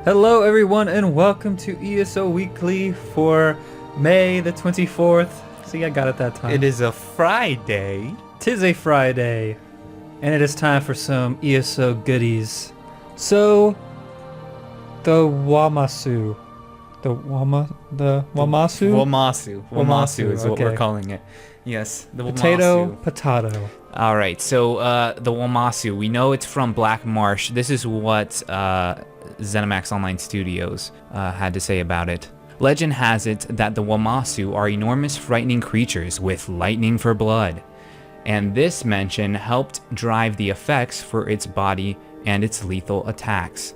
Hello everyone and welcome to ESO Weekly for May the 24th. See, I got it that time. It is a Friday. 'Tis a Friday, and it is time for some ESO goodies. So, the Wamasu. Wamasu? Wamasu is what we're okay. calling it. Yes, the Potato. All right, so the Wamasu, we know it's from Black Marsh. This is what ZeniMax Online Studios had to say about it. Legend has it that the Wamasu are enormous frightening creatures with lightning for blood. And this mention helped drive the effects for its body and its lethal attacks.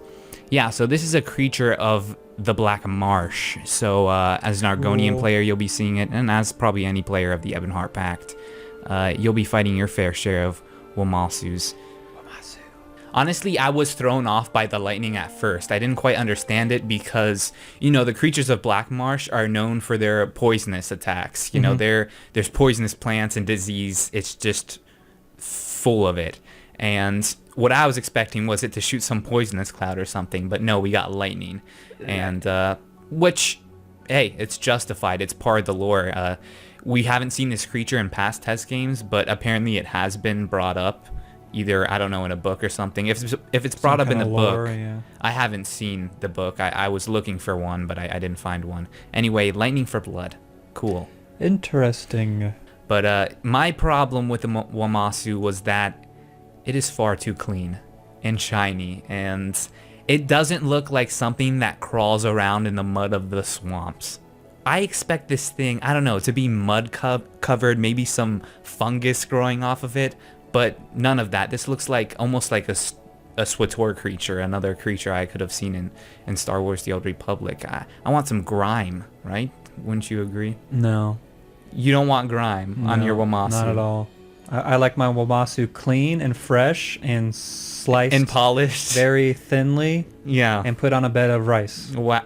Yeah, so this is a creature of the Black Marsh. So as an Argonian player, you'll be seeing it, and as probably any player of the Ebonheart Pact, you'll be fighting your fair share of Wamasus. Honestly, I was thrown off by the lightning at first. I didn't quite understand it because, you know, the creatures of Black Marsh are known for their poisonous attacks. You know, there's poisonous plants and disease. It's just full of it. And what I was expecting was it to shoot some poisonous cloud or something, but no, we got lightning. And, which, hey, it's justified. It's part of the lore. We haven't seen this creature in past test games, but apparently it has been brought up. Either, I don't know, in a book or something. If it's brought up in the book, yeah. I haven't seen the book. I was looking for one, but I didn't find one. Anyway, lightning for blood. Cool. Interesting. But my problem with the Wamasu was that it is far too clean and shiny, and it doesn't look like something that crawls around in the mud of the swamps. I expect this thing, I don't know, to be mud covered, maybe some fungus growing off of it, but none of that. This looks like almost like a SWTOR creature, another creature I could have seen in Star Wars The Old Republic. I want some grime, right? Wouldn't you agree? No. You don't want grime on your Wamasu? Not at all. I like my Wamasu clean and fresh and sliced and polished very thinly. Yeah. And put on a bed of rice. Wow.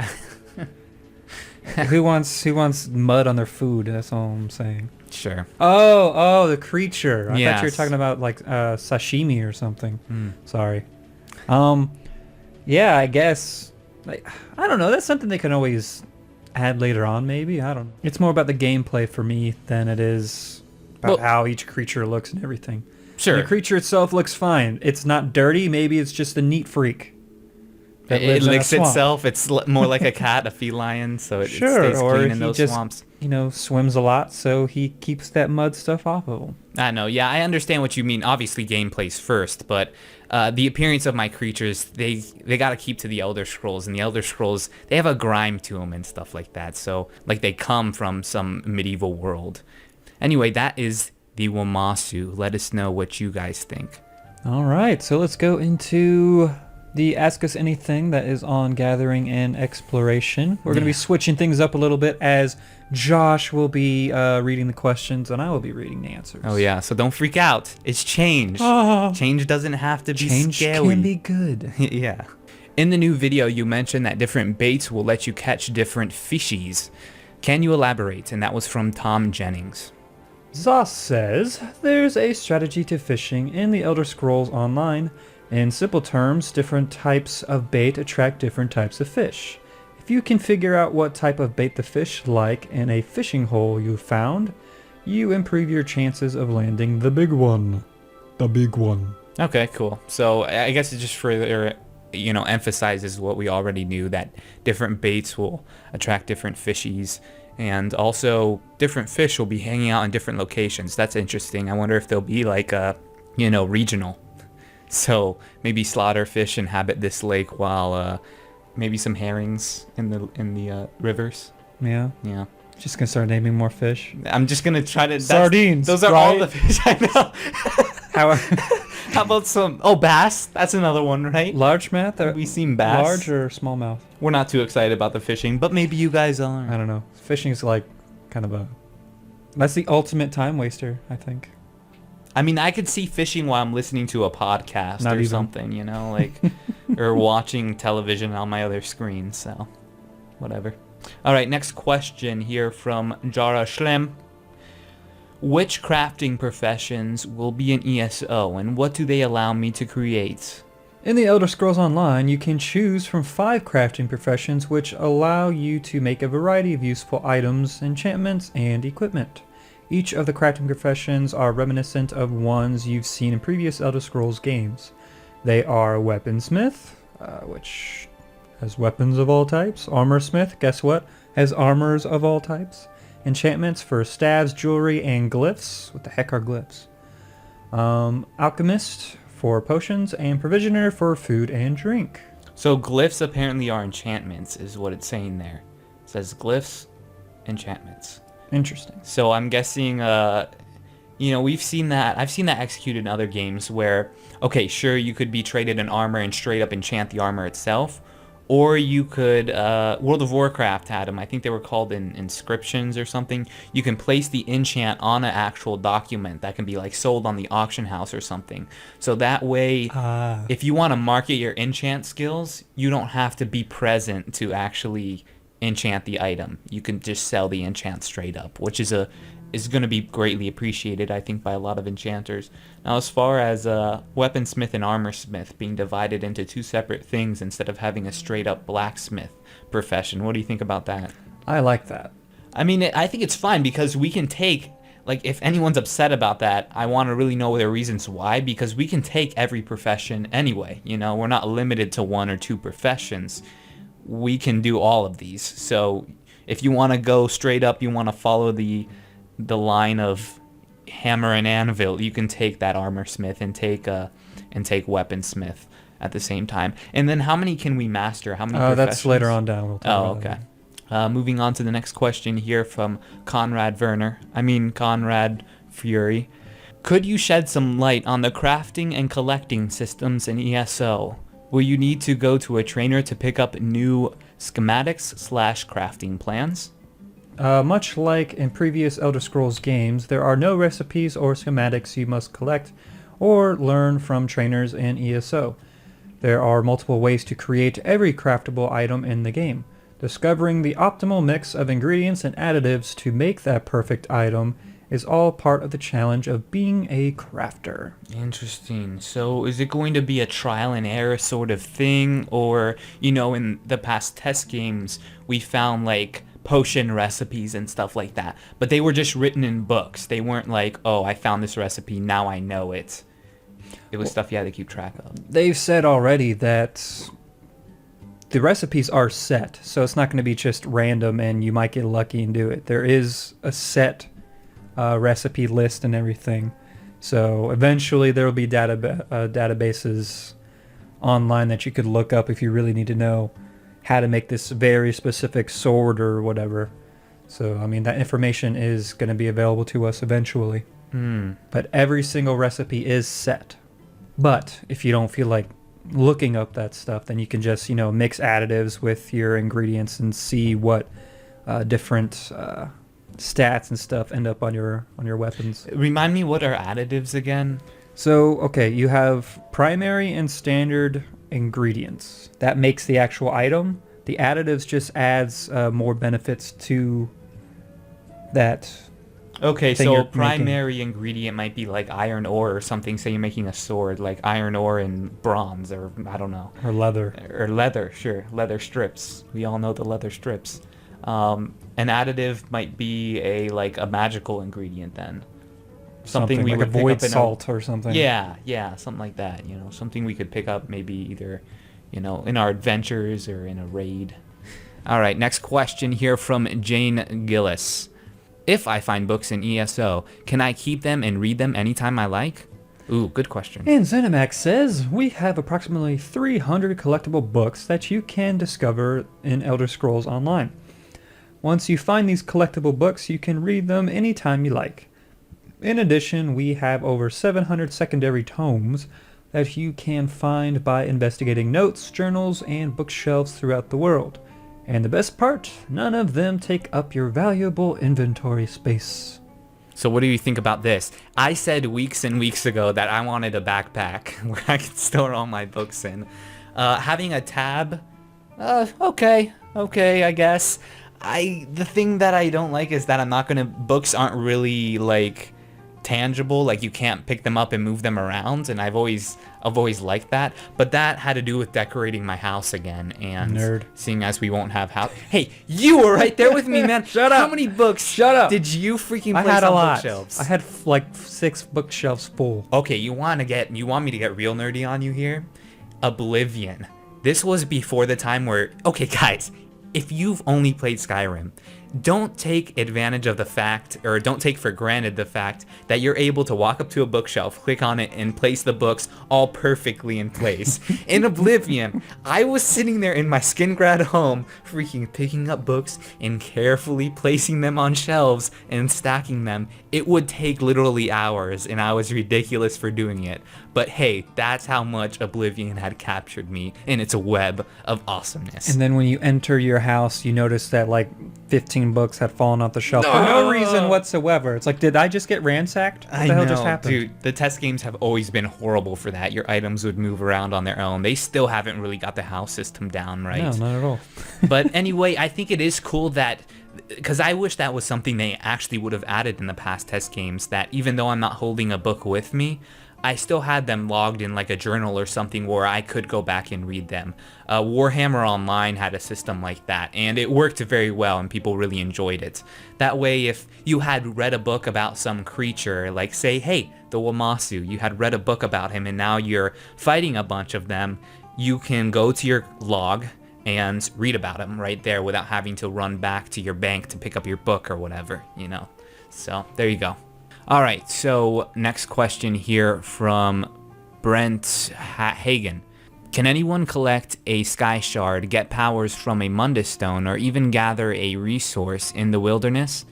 Who wants mud on their food? That's all I'm saying. Sure. Oh, the creature. I Yes. thought you were talking about like sashimi or something. Sorry. Yeah, I guess. Like, I don't know. That's something they can always add later on, maybe. I don't know. It's more about the gameplay for me than it is about how each creature looks and everything. Sure. And the creature itself looks fine. It's not dirty. Maybe it's just a neat freak. It licks itself. It's more like a cat, a feline, so it stays clean in those swamps. You know, swims a lot, so he keeps that mud stuff off of him. I know, yeah, I understand what you mean. Obviously, gameplay's first, but the appearance of my creatures, they got to keep to the Elder Scrolls, and the Elder Scrolls, they have a grime to them and stuff like that, so like they come from some medieval world. Anyway, that is the Wamasu. Let us know what you guys think. All right, so let's go into the Ask Us Anything that is on Gathering and Exploration. We're going to be switching things up a little bit as Josh will be reading the questions and I will be reading the answers. Oh yeah, so don't freak out. It's change. Change doesn't have to be change scary. Change can be good. Yeah. In the new video, you mentioned that different baits will let you catch different fishies. Can you elaborate? And that was from Tom Jennings. Zoss says, there's a strategy to fishing in the Elder Scrolls Online. In simple terms, different types of bait attract different types of fish. If you can figure out what type of bait the fish like in a fishing hole you found, you improve your chances of landing the big one. The big one. Okay, cool. So I guess it just further, emphasizes what we already knew, that different baits will attract different fishies. And also, different fish will be hanging out in different locations. That's interesting. I wonder if they'll be like, regional. So maybe slaughterfish inhabit this lake while maybe some herrings in the rivers. Yeah. Yeah. Just gonna start naming more fish. I'm just gonna try to sardines. Those are all the fish I know. How about some bass? That's another one, right? Largemouth? We seen bass. Large or smallmouth? We're not too excited about the fishing, but maybe you guys are. I don't know. Fishing is like kind of that's the ultimate time waster, I think. I mean, I could see fishing while I'm listening to a podcast something, like, or watching television on my other screen, so whatever. All right, next question here from Jara Schlem. Which crafting professions will be an ESO, and what do they allow me to create? In the Elder Scrolls Online, you can choose from 5 crafting professions which allow you to make a variety of useful items, enchantments, and equipment. Each of the crafting professions are reminiscent of ones you've seen in previous Elder Scrolls games. They are Weaponsmith, which has weapons of all types. Armorsmith, guess what? Has armors of all types. Enchantments for staves, jewelry, and glyphs. What the heck are glyphs? Alchemist for potions, and Provisioner for food and drink. So glyphs apparently are enchantments, is what it's saying there. It says glyphs, enchantments. Interesting. So I'm guessing, we've seen that. I've seen that executed in other games where, okay, sure, you could be traded an armor and straight up enchant the armor itself. Or you could, World of Warcraft had them. I think they were called inscriptions or something. You can place the enchant on an actual document that can be like sold on the auction house or something. So that way, if you want to market your enchant skills, you don't have to be present to actually enchant the item. You can just sell the enchant straight up, which is going to be greatly appreciated, I think, by a lot of enchanters. Now, as far as weaponsmith and armorsmith being divided into 2 separate things instead of having a straight-up blacksmith profession, what do you think about that? I like that. I mean, I think it's fine because we can take, like, if anyone's upset about that, I want to really know their reasons why, because we can take every profession anyway. We're not limited to 1 or 2 professions. We can do all of these. So if you want to go straight up, you want to follow the line of hammer and anvil, you can take that armorsmith and take weaponsmith at the same time. And then how many can we master? How many professions? That's later on down. We'll talk about okay. Moving on to the next question here from Conrad Fury. Could you shed some light on the crafting and collecting systems in ESO? Will you need to go to a trainer to pick up new schematics/crafting plans? Much like in previous Elder Scrolls games, there are no recipes or schematics you must collect or learn from trainers in ESO. There are multiple ways to create every craftable item in the game. Discovering the optimal mix of ingredients and additives to make that perfect item is all part of the challenge of being a crafter. Interesting. So is it going to be a trial and error sort of thing? Or, in the past test games, we found like potion recipes and stuff like that, but they were just written in books. They weren't like, oh, I found this recipe, now I know it. It was stuff you had to keep track of. They've said already that the recipes are set, so it's not going to be just random and you might get lucky and do it. There is a set recipe list and everything, so eventually there will be databases online that you could look up if you really need to know how to make this very specific sword or whatever. So, I mean, that information is going to be available to us eventually. But every single recipe is set. But if you don't feel like looking up that stuff, then you can just, mix additives with your ingredients and see what different stats and stuff end up on your weapons. Remind me, what are additives again? So, okay, you have primary and standard ingredients. That makes the actual item. The additives just adds more benefits to that. Okay, so primary ingredient might be like iron ore or something. Say you're making a sword, like iron ore and bronze, or I don't know. Or leather. Or leather, sure. Leather strips. We all know the leather strips. An additive might be a magical ingredient then. Something we like would a void pick up salt or something. Yeah, something like that. Something we could pick up maybe either, in our adventures or in a raid. All right, next question here from Jane Gillis. If I find books in ESO, can I keep them and read them anytime I like? Ooh, good question. And ZeniMax says, we have approximately 300 collectible books that you can discover in Elder Scrolls Online. Once you find these collectible books, you can read them anytime you like. In addition, we have over 700 secondary tomes that you can find by investigating notes, journals, and bookshelves throughout the world. And the best part, none of them take up your valuable inventory space. So what do you think about this? I said weeks and weeks ago that I wanted a backpack where I could store all my books in. Having a tab, okay, I guess. The thing that I don't like is that books aren't really tangible, like you can't pick them up and move them around, and I've always liked that. But that had to do with decorating my house again, and Nerd. seeing as we won't have house. Hey, you were right there with me, man. Shut up. How many books Shut up. did you freaking I place had a on lot. bookshelves? I had like 6 bookshelves full. Okay, you want me to get real nerdy on you here? Oblivion. This was before the time where, okay guys, if you've only played Skyrim, don't take advantage of the fact, or don't take for granted the fact that you're able to walk up to a bookshelf, click on it, and place the books all perfectly in place. In Oblivion, I was sitting there in my skin grad home, freaking picking up books and carefully placing them on shelves and stacking them. It would take literally hours, and I was ridiculous for doing it. But hey, that's how much Oblivion had captured me in its web of awesomeness. And then when you enter your house, you notice that like 15 books had fallen off the shelf for no reason whatsoever. It's like, did I just get ransacked? What the hell just happened? Dude, the test games have always been horrible for that. Your items would move around on their own. They still haven't really got the house system down right. No, not at all. But anyway, I think it is cool that, because I wish that was something they actually would have added in the past test games, that even though I'm not holding a book with me, I still had them logged in like a journal or something where I could go back and read them. Warhammer Online had a system like that, and it worked very well, and people really enjoyed it. That way, if you had read a book about some creature, like say, hey, the Wamasu, you had read a book about him, and now you're fighting a bunch of them, you can go to your log and read about him right there without having to run back to your bank to pick up your book or whatever, you know. So, there you go. All right, so next question here from Brent Hagen. Can anyone collect a Sky Shard, get powers from a Mundus Stone, or even gather a resource in the wilderness?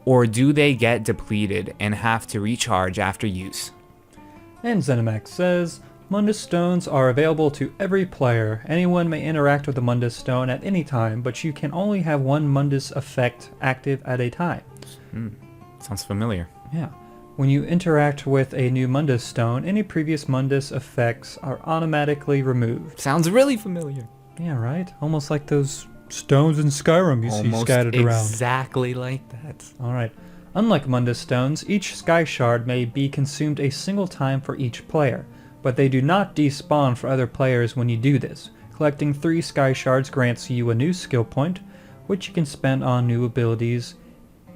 Or do they get depleted and have to recharge after use? And Zenimax says, Mundus Stones are available to every player. Anyone may interact with the Mundus Stone at any time, but you can only have one Mundus effect active at a time. Sounds familiar. Yeah. When you interact with a new Mundus Stone, any previous Mundus effects are automatically removed. Sounds really familiar. Yeah, right? Almost like those stones in Skyrim you see scattered around. Exactly like that. Alright. Unlike Mundus Stones, each Sky Shard may be consumed a single time for each player, but they do not despawn for other players when you do this. Collecting 3 Sky Shards grants you a new skill point, which you can spend on new abilities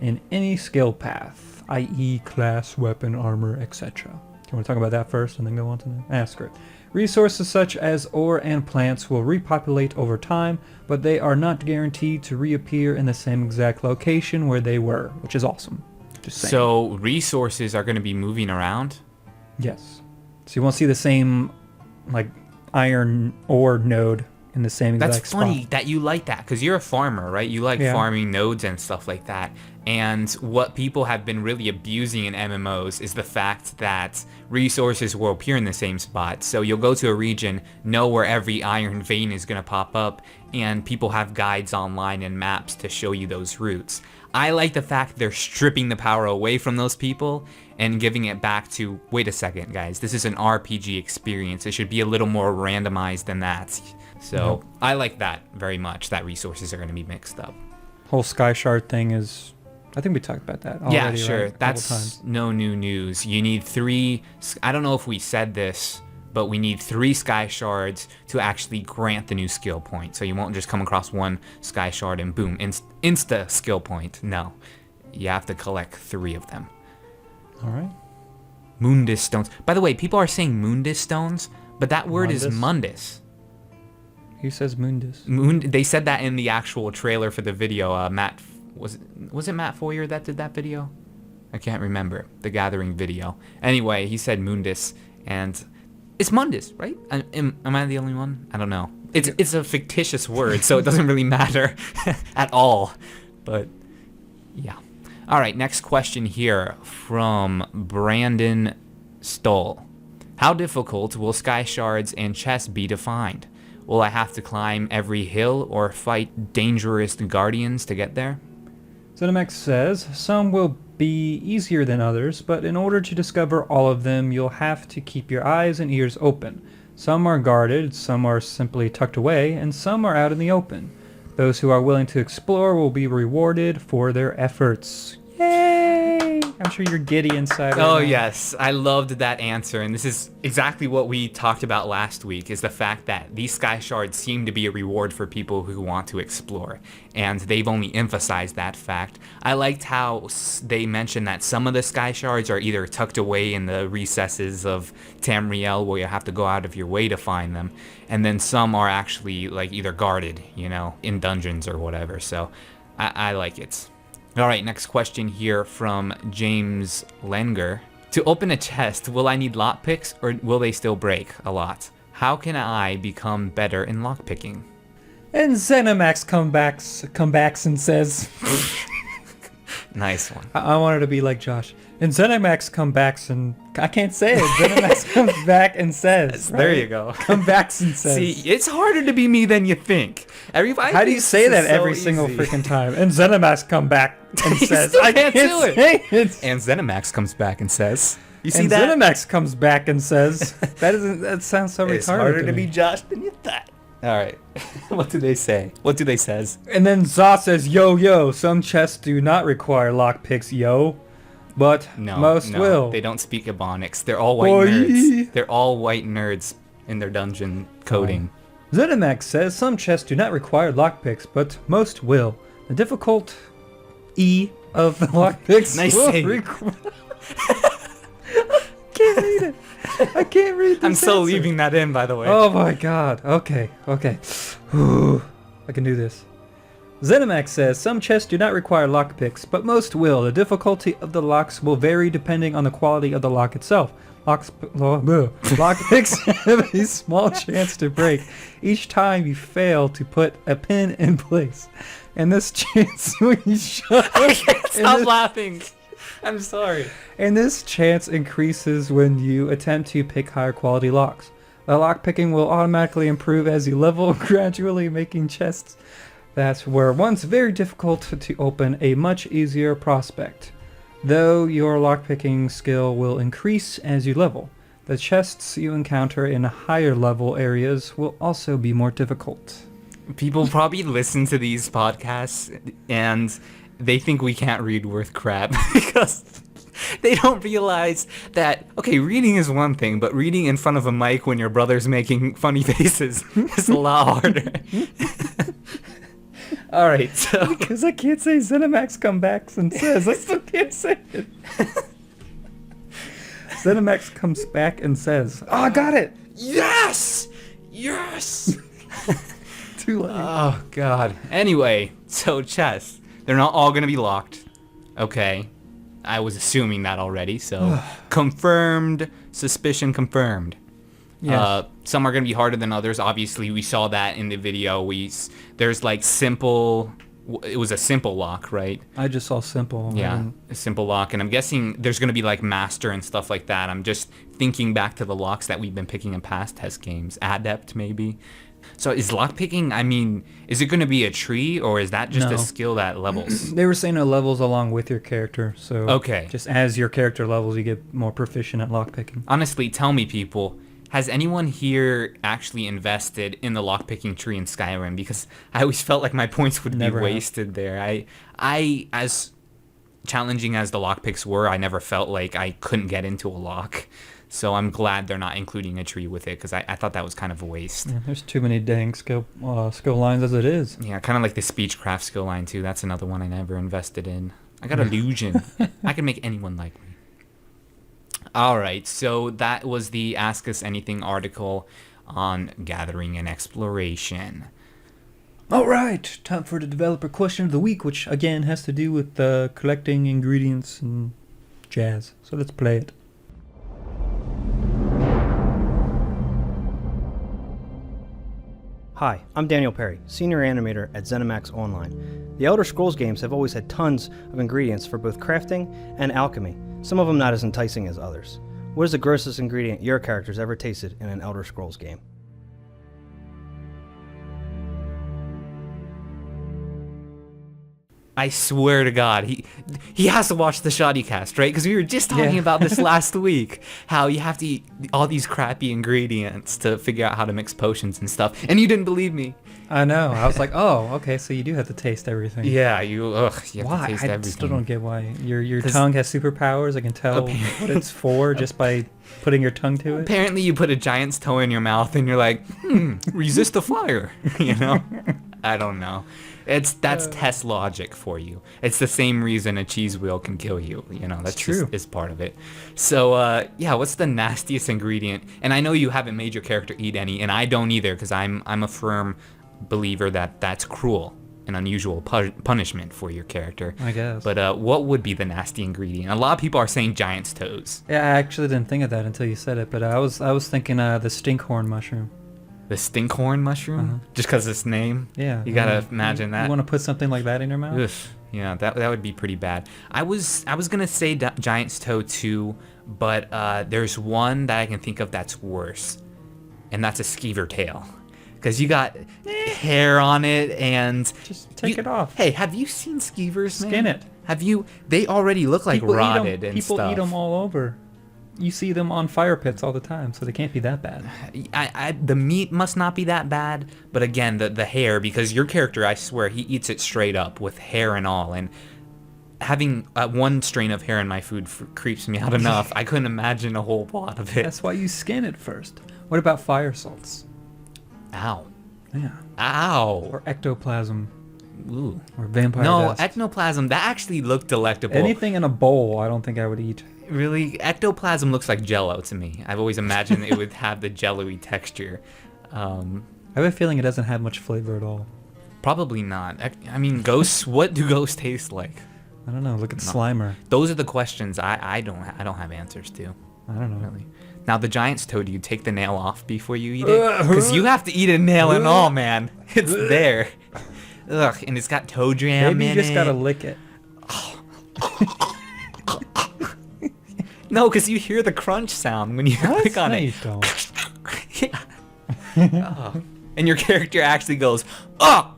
in any skill path, i.e. class, weapon, armor, etc. Do you want to talk about that first and then go on to the script? Resources such as ore and plants will repopulate over time, but they are not guaranteed to reappear in the same exact location where they were, which is awesome. Just saying. So resources are going to be moving around? Yes. So you won't see the same like iron ore node in the same exact That's spot. funny that you like that, because you're a farmer, right? You like farming nodes and stuff like that. And what people have been really abusing in MMOs is the fact that resources will appear in the same spot. So you'll go to a region, know where every iron vein is going to pop up, and people have guides online and maps to show you those routes. I like the fact they're stripping the power away from those people and giving it back to, wait a second, guys, this is an RPG experience. It should be a little more randomized than that. So I like that very much, that resources are going to be mixed up. Whole Sky Shard thing is, I think we talked about that already. Yeah, sure. Right? That's no new news. You need 3, I don't know if we said this, but we need 3 Sky Shards to actually grant the new skill point. So you won't just come across 1 Sky Shard and boom, insta skill point. No, you have to collect 3 of them. All right. Mundus Stones. By the way, people are saying Mundus Stones, but that word is Mundus. He says Mundus. They said that in the actual trailer for the video. Matt, was it Matt Foyer that did that video? I can't remember. The Gathering video. Anyway, he said Mundus, and it's Mundus, right? Am I the only one? I don't know. It's a fictitious word, so it doesn't really matter at all. But yeah. All right, next question here from Brandon Stoll. How difficult will Sky Shards and chests be to find? Will I have to climb every hill or fight dangerous guardians to get there? Zenimax says, some will be easier than others, but in order to discover all of them, you'll have to keep your eyes and ears open. Some are guarded, some are simply tucked away, and some are out in the open. Those who are willing to explore will be rewarded for their efforts. Yay! I'm sure you're giddy inside. Oh, right now. yes. I loved that answer. And this is exactly what we talked about last week, is the fact that these sky shards seem to be a reward for people who want to explore. And they've only emphasized that fact. I liked how they mentioned that some of the sky shards are either tucked away in the recesses of Tamriel, where you have to go out of your way to find them. And then some are actually like either guarded, in dungeons or whatever. So I like it. All right, next question here from James Lenger. To open a chest, will I need lockpicks or will they still break a lot? How can I become better in lockpicking? And Zenimax comebacks and says, Nice one. I wanted to be like Josh. And Zenimax comebacks and I can't say it. Zenimax comes back and says. There right? you go. Comebacks and says. See, it's harder to be me than you think. Everybody. How do you say that every so single easy. freaking time? And Zenimax come back and You says, still I can't can't do it. say it. And Zenimax comes back and says, "You see And that? Zenimax comes back and says, that sounds so It's retarded harder to to me. be Josh than you thought." All right. What do they say? What do they says? And then Za says, yo, some chests do not require lockpicks, yo. But No, most no, will. They don't speak Ebonics. They're all white Boy. nerds. They're all white nerds in their dungeon coding. Zenimax says some chests do not require lockpicks, but most will. The difficult E of the lockpicks Nice will save. require... Can't read it. I can't read this I'm so answer. leaving that in, by the way. Oh my god. Okay. Whew. I can do this. Zenimax says some chests do not require lockpicks, but most will. The difficulty of the locks will vary depending on the quality of the lock itself. Lockpicks have a small chance to break each time you fail to put a pin in place. And this chance when you shut I can't stop laughing. I'm sorry. And this chance increases when you attempt to pick higher quality locks. The lockpicking will automatically improve as you level, gradually making chests that were once very difficult to open a much easier prospect. Though your lockpicking skill will increase as you level, the chests you encounter in higher level areas will also be more difficult. People probably listen to these podcasts and they think we can't read worth crap because they don't realize that, okay, reading is one thing, but reading in front of a mic when your brother's making funny faces is a lot harder. All right, so... Because I can't say Zenimax comebacks and says, I still can't say it. Zenimax comes back and says, oh, I got it! Yes! Yes! Too late. Oh, God. Anyway, so chests. They're not all going to be locked. Okay. I was assuming that already, so... confirmed. Suspicion confirmed. Yes. Some are going to be harder than others. Obviously, we saw that in the video. There's like simple... It was a simple lock, right? I just saw simple. Yeah, a simple lock. And I'm guessing there's going to be like master and stuff like that. I'm just thinking back to the locks that we've been picking in past test games. Adept, maybe. So is lockpicking, I mean, is it going to be a tree or is that just No. a skill that levels? They were saying it levels along with your character, so Okay. just as your character levels, you get more proficient at lockpicking. Honestly, tell me, people, has anyone here actually invested in the lockpicking tree in Skyrim? Because I always felt like my points would Never be have. wasted there. I, as challenging as the lockpicks were, I never felt like I couldn't get into a lock. So I'm glad they're not including a tree with it because I thought that was kind of a waste. Yeah, there's too many dang skill lines as it is. Yeah, kind of like the speechcraft skill line too. That's another one I never invested in. I got illusion. I can make anyone like me. All right, so that was the Ask Us Anything article on gathering and exploration. All right, time for the developer question of the week, which again has to do with collecting ingredients and jazz. So let's play it. Hi, I'm Daniel Perry, Senior Animator at ZeniMax Online. The Elder Scrolls games have always had tons of ingredients for both crafting and alchemy, some of them not as enticing as others. What is the grossest ingredient your characters ever tasted in an Elder Scrolls game? I swear to God, he has to watch the Shoddy cast, right? Because we were just talking about this last week, how you have to eat all these crappy ingredients to figure out how to mix potions and stuff, and you didn't believe me. I know. I was like, oh, okay, so you do have to taste everything. Yeah, you have Why? to taste I everything. still don't get why. Your tongue has superpowers. I can tell what it's for just by putting your tongue to it. Apparently, you put a giant's toe in your mouth, and you're like, resist the fire. You know? I don't know. That's test logic for you. It's the same reason a cheese wheel can kill you. You know, that's true. Just is part of it. So what's the nastiest ingredient? And I know you haven't made your character eat any, and I don't either, because I'm a firm believer that that's cruel and unusual punishment for your character. I guess. But what would be the nasty ingredient? A lot of people are saying giant's toes. Yeah, I actually didn't think of that until you said it, but I was thinking the stinkhorn mushroom. The stinkhorn mushroom? Just because its name? Yeah. You gotta imagine that. You want to put something like that in your mouth? Ugh, yeah, that would be pretty bad. I was gonna say giant's toe too, but there's one that I can think of that's worse, and that's a skeever tail, because you got hair on it and Just take it off. Hey, have you seen skeevers, man? Skin it. Have you? They already look like People rotted and People stuff. eat them all over. You see them on fire pits all the time, so they can't be that bad. The meat must not be that bad, but again, the hair, because your character, I swear, he eats it straight up with hair and all, and having one strain of hair in my food creeps me out enough. I couldn't imagine a whole lot of it. That's why you skin it first. What about fire salts? Ow. Yeah. Ow. Or ectoplasm. Ooh. Or vampire No, dust. ectoplasm, that actually looked delectable. Anything in a bowl, I don't think I would eat. Really? Ectoplasm looks like Jell-O to me. I've always imagined it would have the jello-y texture. I have a feeling it doesn't have much flavor at all. Probably not. I mean, ghosts, what do ghosts taste like? I don't know. Look at Slimer. Those are the questions I don't have answers to. I don't know. Really. Now, the giant's toe, do you take the nail off before you eat it? Because you have to eat a nail and all, man. It's there. Ugh, and it's got toe jam in it. Maybe you just gotta lick it. No, because you hear the crunch sound when you click on No, it. you don't. Yeah. Oh. And your character actually goes, oh!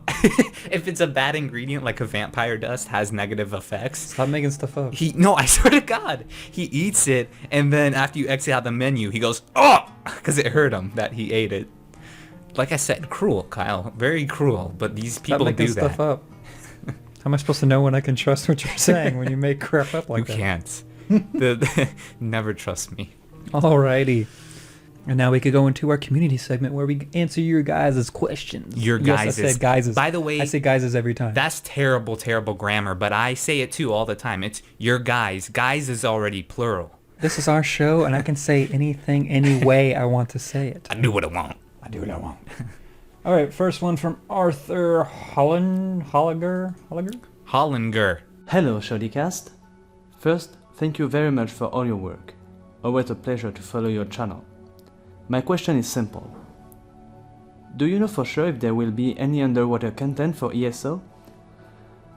If it's a bad ingredient like a vampire dust has negative effects. Stop making stuff up. No, I swear to God, he eats it, and then after you exit out the menu, he goes, oh! Because it hurt him that he ate it. Like I said, cruel, Kyle. Very cruel, but these people Stop making do that. stuff up. How am I supposed to know when I can trust what you're saying when you make crap up like You that? can't. Never trust me. Alrighty. And now we could go into our community segment where we answer your guys' questions. Your Yes, I guys'. said guys'. By the way, I say guys' every time. That's terrible, terrible grammar, but I say it too all the time. It's your guys. Guys is already plural. This is our show, and I can say anything, any way I want to say it. I do what I want. I do what I want. All right, first one from Arthur Hollinger. Hollinger. Hello, Shoddycast. First, thank you very much for all your work. Always a pleasure to follow your channel. My question is simple. Do you know for sure if there will be any underwater content for ESO?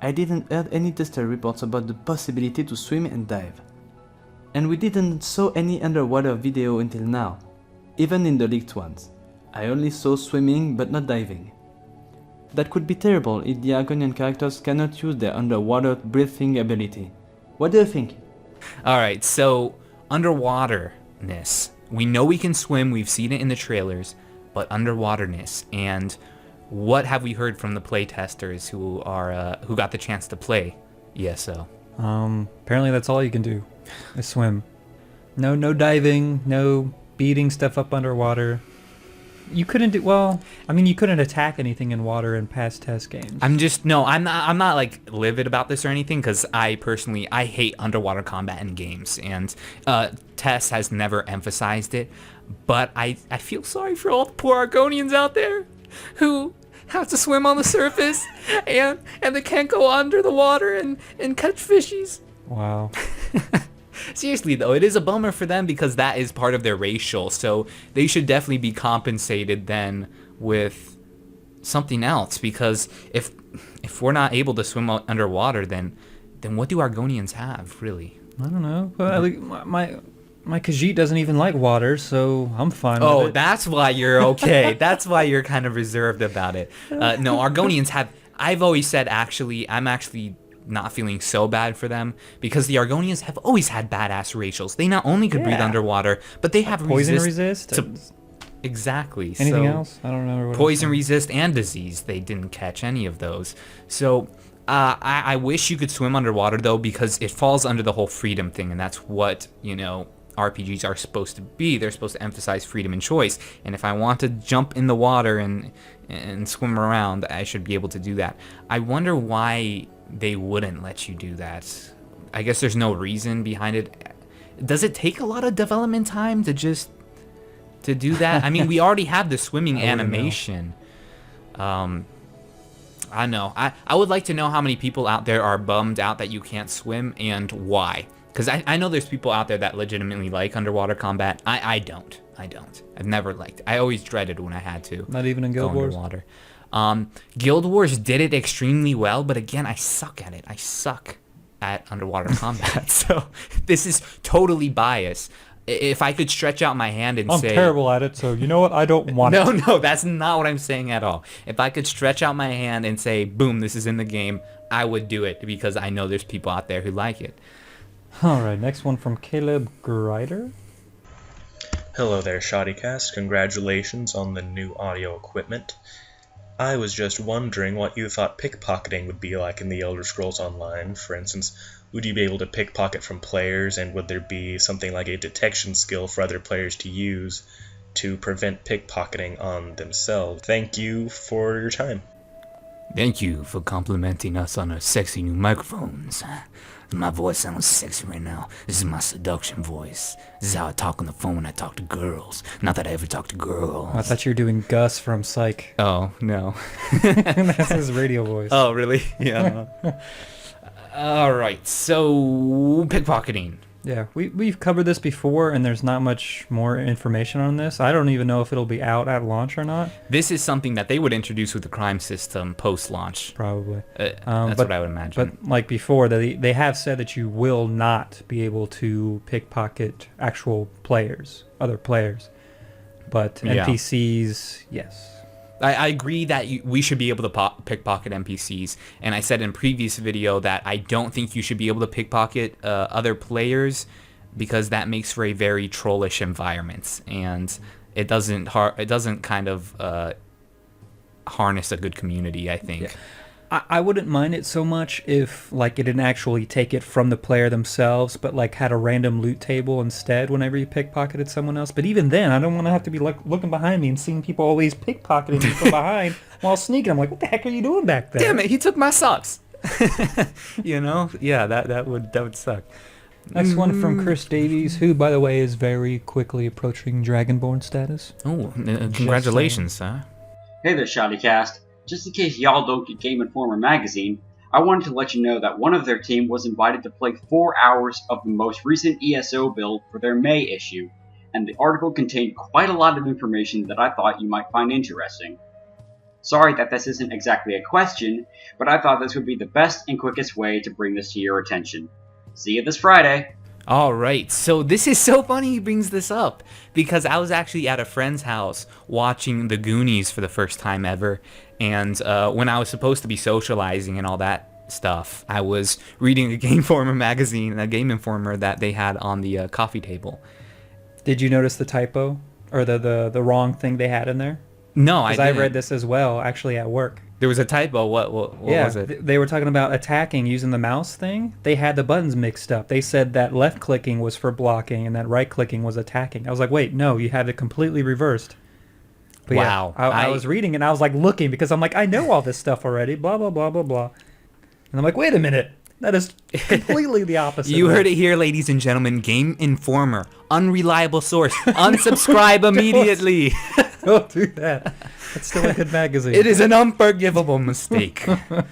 I didn't heard any tester reports about the possibility to swim and dive. And we didn't saw any underwater video until now, even in the leaked ones. I only saw swimming but not diving. That could be terrible if the Argonian characters cannot use their underwater breathing ability. What do you think? Alright, so underwaterness. We know we can swim, we've seen it in the trailers, but underwaterness. And what have we heard from the play testers who got the chance to play ESO? Apparently that's all you can do, is swim. No diving, no beating stuff up underwater. You couldn't do, well, I mean, you couldn't attack anything in water in past test games. I'm not like livid about this or anything, because I hate underwater combat in games, and Tess has never emphasized it, but I feel sorry for all the poor Argonians out there who have to swim on the surface and they can't go under the water and catch fishies. Wow. Seriously though, it is a bummer for them because that is part of their racial, so they should definitely be compensated then with something else, because if we're not able to swim underwater, then what do Argonians have, really? I don't know. But my Khajiit doesn't even like water, so I'm fine with it. Oh, that's why you're okay. That's why you're kind of reserved about it. No, Argonians have, I've always said I'm actually not feeling so bad for them, because the Argonians have always had badass racials. They not only could breathe underwater, but they have poison resist. Exactly. Anything else? I don't remember. Poison resist and disease. They didn't catch any of those. So I wish you could swim underwater though, because it falls under the whole freedom thing, and that's what, you know, RPGs are supposed to be. They're supposed to emphasize freedom and choice. And if I want to jump in the water and swim around, I should be able to do that. I wonder why they wouldn't let you do that. I guess there's no reason behind it. Does it take a lot of development time to do that? I mean, we already have the swimming animation. I don't know. I would like to know how many people out there are bummed out that you can't swim and why. Because I know there's people out there that legitimately like underwater combat. I don't. I've never liked it. I always dreaded when I had to. Not even in Guild Wars? Underwater. Guild Wars did it extremely well, but again, I suck at it. I suck at underwater combat. So this is totally biased. If I could stretch out my hand and say... I'm terrible at it, so you know what? I don't want it. No, that's not what I'm saying at all. If I could stretch out my hand and say, boom, this is in the game, I would do it, because I know there's people out there who like it. All right, next one from Caleb Grider. Hello there, Shoddycast. Congratulations on the new audio equipment. I was just wondering what you thought pickpocketing would be like in the Elder Scrolls Online. For instance, would you be able to pickpocket from players, and would there be something like a detection skill for other players to use to prevent pickpocketing on themselves? Thank you for your time. Thank you for complimenting us on our sexy new microphones. My voice sounds sexy right now. This is my seduction voice. This is how I talk on the phone when I talk to girls. Not that I ever talk to girls. I thought you were doing Gus from Psych. Oh, no. That's his radio voice. Oh, really? Yeah. All right, so pickpocketing. Yeah, we've covered this before, and there's not much more information on this. I don't even know if it'll be out at launch or not. This is something that they would introduce with the crime system post-launch. Probably. That's what I would imagine. But like before, they have said that you will not be able to pickpocket actual players, other players. But NPCs, yes. I agree that we should be able to pickpocket NPCs, and I said in a previous video that I don't think you should be able to pickpocket other players, because that makes for a very trollish environment, and it doesn't kind of harness a good community, I think. Yeah. I wouldn't mind it so much if like it didn't actually take it from the player themselves, but like had a random loot table instead whenever you pickpocketed someone else. But even then, I don't want to have to be like looking behind me and seeing people always pickpocketing me from behind while sneaking. I'm like, what the heck are you doing back there? Damn it, he took my socks. You know? Yeah, that would suck. Next one from Chris Davies, who, by the way, is very quickly approaching Dragonborn status. Oh, congratulations, sir. Hey there, Shoddycast. Just in case y'all don't get Game Informer magazine, I wanted to let you know that one of their team was invited to play 4 hours of the most recent ESO build for their May issue, and the article contained quite a lot of information that I thought you might find interesting. Sorry that this isn't exactly a question, but I thought this would be the best and quickest way to bring this to your attention. See you this Friday! All right, so this is so funny he brings this up, because I was actually at a friend's house watching The Goonies for the first time ever, and when I was supposed to be socializing and all that stuff, I was reading a Game Informer magazine, a Game Informer that they had on the coffee table. Did you notice the typo, or the wrong thing they had in there? No, I didn't. Because I read this as well, actually at work. There was a typo. What was it? They were talking about attacking using the mouse thing. They had the buttons mixed up. They said that left clicking was for blocking and that right clicking was attacking. I was like, wait, no, you have it completely reversed. But wow. Yeah, I was reading it and I was like looking, because I'm like, I know all this stuff already, blah, blah, blah, blah, blah. And I'm like, wait a minute. That is completely the opposite. You heard it here, ladies and gentlemen. Game Informer. Unreliable source. Unsubscribe immediately. Don't do that. It's still a good magazine. It is an unforgivable mistake. But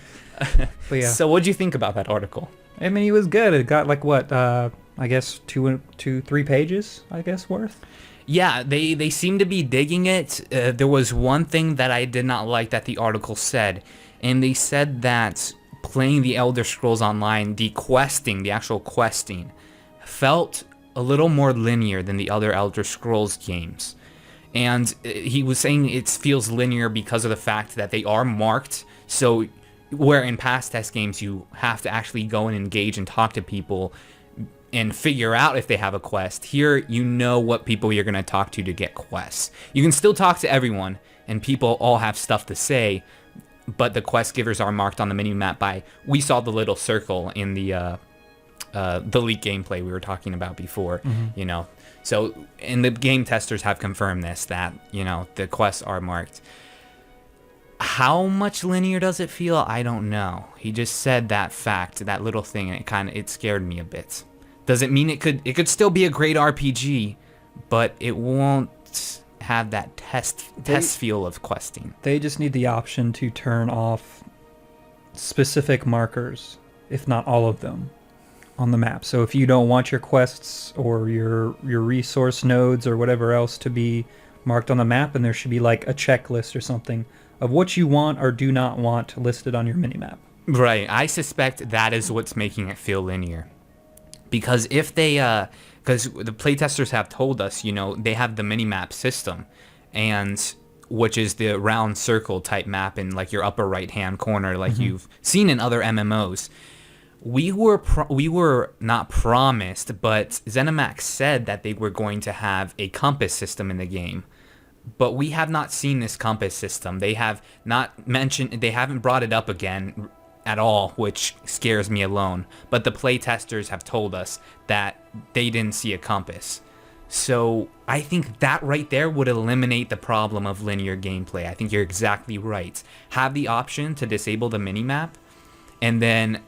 yeah. So what'd you think about that article? I mean, it was good. It got like what, I guess 3 pages, I guess, worth. Yeah, they seem to be digging it. There was one thing that I did not like that the article said, and they said that playing the Elder Scrolls Online, the actual questing, felt a little more linear than the other Elder Scrolls games. And he was saying it feels linear because of the fact that they are marked, so where in past test games you have to actually go and engage and talk to people and figure out if they have a quest. Here, you know what people you're going to talk to get quests. You can still talk to everyone, and people all have stuff to say, but the quest givers are marked on the mini-map by, we saw the little circle in the leak gameplay we were talking about before, you know. So, and the game testers have confirmed this, that, you know, the quests are marked. How much linear does it feel? I don't know. He just said that fact, that little thing, and it scared me a bit. Does it mean it could still be a great RPG, but it won't have that test feel of questing. They just need the option to turn off specific markers, if not all of them, on the map. So if you don't want your quests or your resource nodes or whatever else to be marked on the map, and there should be like a checklist or something of what you want or do not want listed on your minimap. Right. I suspect that is what's making it feel linear. Because if they, because the playtesters have told us, you know, they have the minimap system, and which is the round circle type map in like your upper right hand corner, like you've seen in other MMOs. We were not promised, but ZeniMax said that they were going to have a compass system in the game. But we have not seen this compass system. They have not mentioned, they haven't brought it up again at all, which scares me alone. But the playtesters have told us that they didn't see a compass. So I think that right there would eliminate the problem of linear gameplay. I think you're exactly right. Have the option to disable the minimap, and then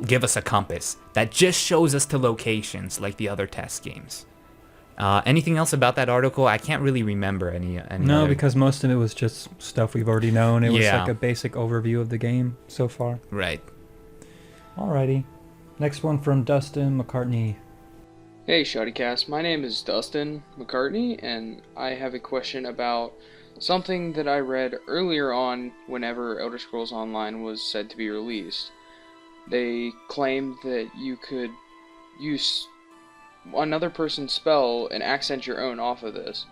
give us a compass that just shows us to locations like the other test games. Anything else about that article? I can't really remember any No, other... because most of it was just stuff we've already known. It was Yeah. like a basic overview of the game so far. Right. Alrighty. Next one from Dustin McCartney. Hey Shoddycast, my name is Dustin McCartney, and I have a question about something that I read earlier on whenever Elder Scrolls Online was said to be released. They claimed that you could use another person's spell and accent your own off of this.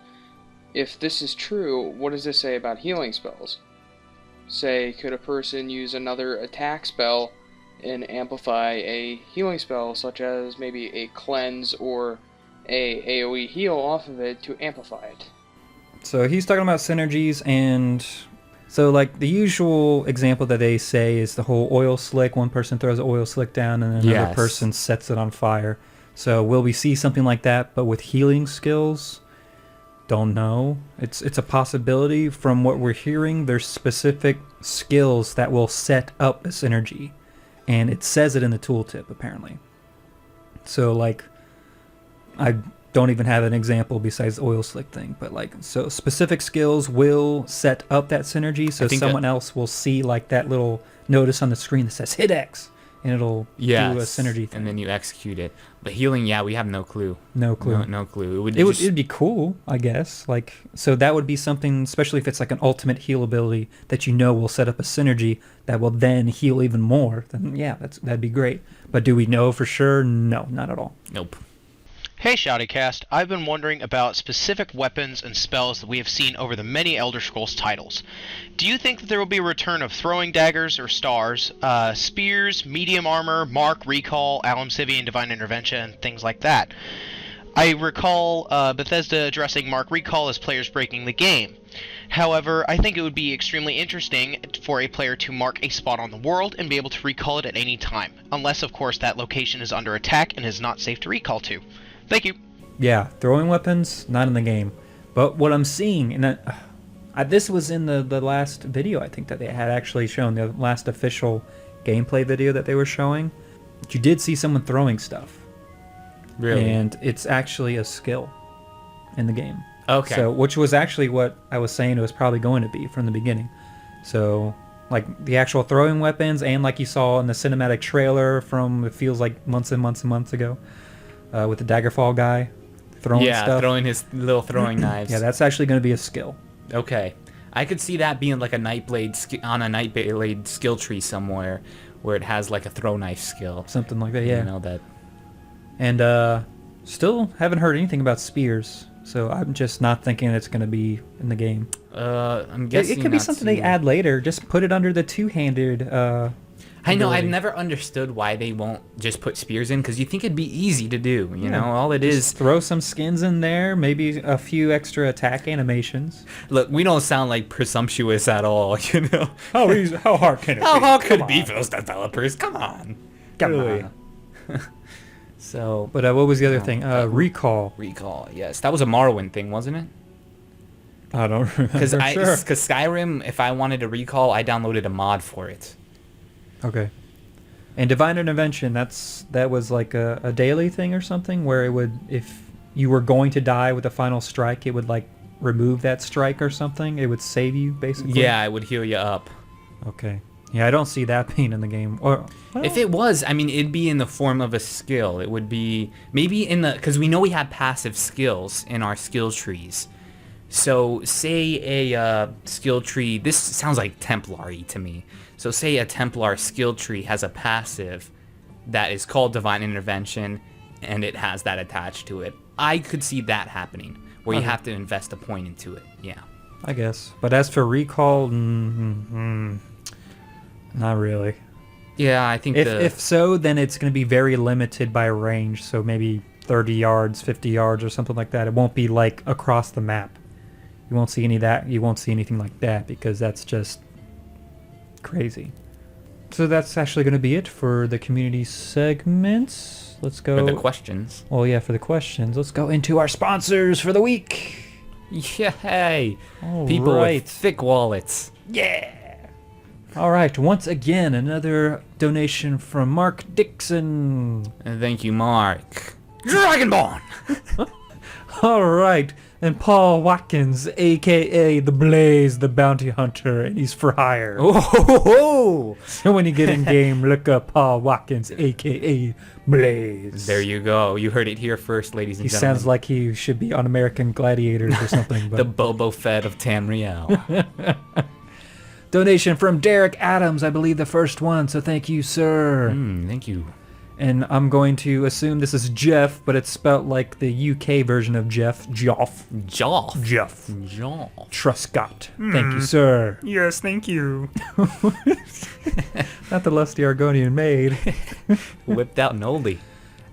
If this is true, what does this say about healing spells? Say, could a person use another attack spell and amplify a healing spell, such as maybe a cleanse or a AoE heal off of it to amplify it? So he's talking about synergies, and so like the usual example that they say is the whole oil slick. One person throws an oil slick down and another Yes. person sets it on fire. So will we see something like that, but with healing skills? Don't know. It's a possibility. From what we're hearing, there's specific skills that will set up a synergy, and it says it in the tooltip apparently. So like, I don't even have an example besides the oil slick thing, but like, so specific skills will set up that synergy, so I think someone else will see like that little notice on the screen that says hit X, and it'll do a synergy thing. And then you execute it. But healing, yeah, we have no clue. No clue. No clue. It'd be cool, I guess. Like, so that would be something, especially if it's like an ultimate heal ability that you know will set up a synergy that will then heal even more. Then yeah, that'd be great. But do we know for sure? No, not at all. Nope. Hey Shoutycast, I've been wondering about specific weapons and spells that we have seen over the many Elder Scrolls titles. Do you think that there will be a return of throwing daggers or stars, spears, medium armor, mark, recall, alum civian, divine intervention, and things like that? I recall Bethesda addressing mark recall as players breaking the game. However, I think it would be extremely interesting for a player to mark a spot on the world and be able to recall it at any time, unless of course that location is under attack and is not safe to recall to. Thank you. Yeah, throwing weapons, not in the game. But what I'm seeing, and this was in the last video I think that they had actually shown, the last official gameplay video that they were showing, you did see someone throwing stuff. Really? And it's actually a skill in the game. Okay. So, which was actually what I was saying it was probably going to be from the beginning. So, like the actual throwing weapons, and like you saw in the cinematic trailer from, it feels like months and months and months ago, with the Daggerfall guy throwing stuff. Throwing his little throwing knives. Yeah, that's actually going to be a skill. Okay. I could see that being like a Nightblade on a Nightblade skill tree somewhere where it has like a throw knife skill. Something like that, yeah. You know that. And still haven't heard anything about spears. So I'm just not thinking it's going to be in the game. I'm guessing It could be not something they to- add later. Just put it under the two-handed. I know. I've ability. never understood why they won't just put spears in, because you think it'd be easy to do. You know, all it is. Throw some skins in there, maybe a few extra attack animations. Look, we don't sound like presumptuous at all. You know. How hard can it How be? hard could Come it be on. for those developers? Come on. Come Really. on. So, But what was the other thing? Recall. Recall. Yes, that was a Morrowind thing, wasn't it? I don't remember. Because Sure. Skyrim, if I wanted to recall, I downloaded a mod for it. Okay. And Divine Intervention, that was like a daily thing or something, where it would, if you were going to die with a final strike, it would like remove that strike or something. It would save you, basically. Yeah, I would heal you up. Okay. Yeah, I don't see that being in the game. Or If it was, I mean, it'd be in the form of a skill. It would be maybe in the, because we know we have passive skills in our skill trees. So say a skill tree, this sounds like Templar-y to me. So say a Templar skill tree has a passive that is called Divine Intervention, and it has that attached to it. I could see that happening, where you have to invest a point into it. Yeah. I guess. But as for recall, not really. Yeah, I think If so, then it's going to be very limited by range. So maybe 30 yards, 50 yards, or something like that. It won't be like across the map. You won't see any of that. You won't see anything like that because that's just crazy. So that's actually going to be it for the community segments. Let's go. for the questions. Oh yeah, for the questions. Let's go into our sponsors for the week. Yay! All People right. with thick wallets. All right. Once again, another donation from Mark Dixon. And thank you, Mark. Dragonborn! All right. And Paul Watkins, a.k.a. The Blaze, the Bounty Hunter, and he's for hire. Oh! So when you get in game, look up Paul Watkins, a.k.a. Blaze. There you go. You heard it here first, ladies and He gentlemen. sounds like he should be on American Gladiators or something. But the Boba Fett of Tamriel. donation from Derek Adams, I believe the first one. So thank you, sir. Thank you. And I'm going to assume this is Jeff, but it's spelled like the UK version of Jeff. Joff. Joff. Jeff. Joff. Truscott. Thank you, sir. Yes, thank you. Not the lusty Argonian maid. Whipped out an oldie.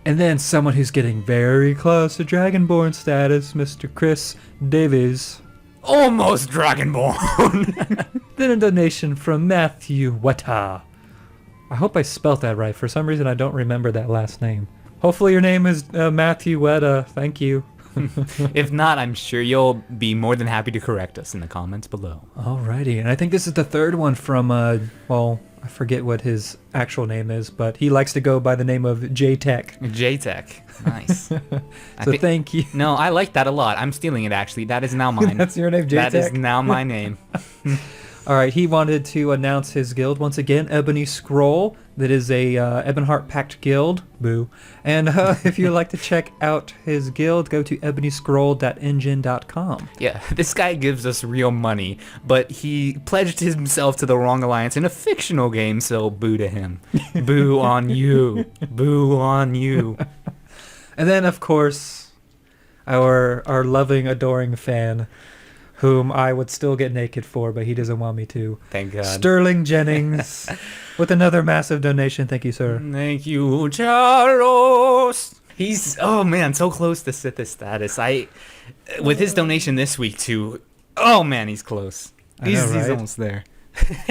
And then someone who's getting very close to Dragonborn status, Mr. Chris Davies. Almost Dragonborn. Then a donation from Matthew Weta. I hope I spelt that right. For some reason, I don't remember that last name. Hopefully your name is Matthew Weta. Thank you. If not, I'm sure you'll be more than happy to correct us in the comments below. Alrighty, and I think this is the third one from, well, I forget what his actual name is, but he likes to go by the name of J-Tech. J-Tech. Nice. So thank you. No, I like that a lot. I'm stealing it, actually. That is now mine. That's your name, J-Tech? That is now my name. Alright, he wanted to announce his guild once again, Ebony Scroll. That is a Ebonheart Pact guild. Boo. And if you'd like to check out his guild, go to ebonyscroll.engine.com. Yeah, this guy gives us real money, but he pledged himself to the wrong alliance in a fictional game, so boo to him. Boo on you. Boo on you. And then, of course, our loving, adoring fan, whom I would still get naked for, but he doesn't want me to. Thank God. Sterling Jennings, with another massive donation. Thank you, sir. Thank you, Charles. He's, oh man, so close to Sithis status. With his donation this week too, oh man, he's close. He's right? almost there.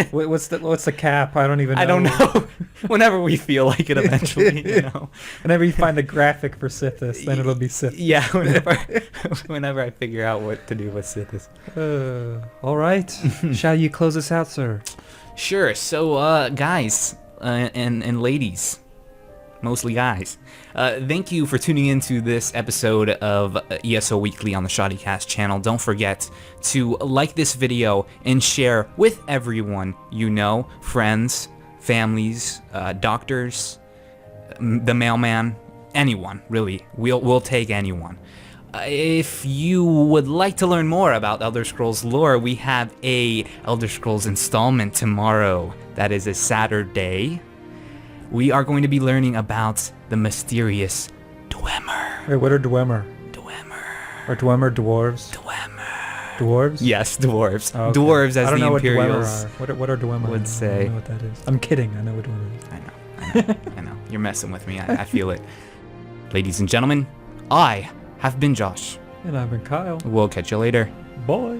What's the cap? I don't even know. I don't know. Whenever we feel like it eventually, you know. Whenever you find the graphic for Sithis, then it'll be Sith. Yeah, whenever I figure out what to do with Sithis. All right. Shall you close us out, sir? Sure. So, guys and ladies, mostly guys, thank you for tuning into this episode of ESO Weekly on the ShoddyCast channel. Don't forget to like this video and share with everyone you know, friends, families, doctors, the mailman, anyone, really. We'll take anyone. If you would like to learn more about Elder Scrolls lore, we have a Elder Scrolls installment tomorrow. That is a Saturday. We are going to be learning about the mysterious Dwemer. Wait, what are Dwemer? Dwemer. Are Dwemer dwarves? Dwarves? Yes, dwarves. Oh, okay. Dwarves, as I don't the know Imperials. what Dwemer are. What are Dwemer? would I say. don't know what that is. I'm kidding. I know what Dwemer is. I know. I know. You're messing with me. I feel it. Ladies and gentlemen, I have been Josh. And I've been Kyle. We'll catch you later. Bye.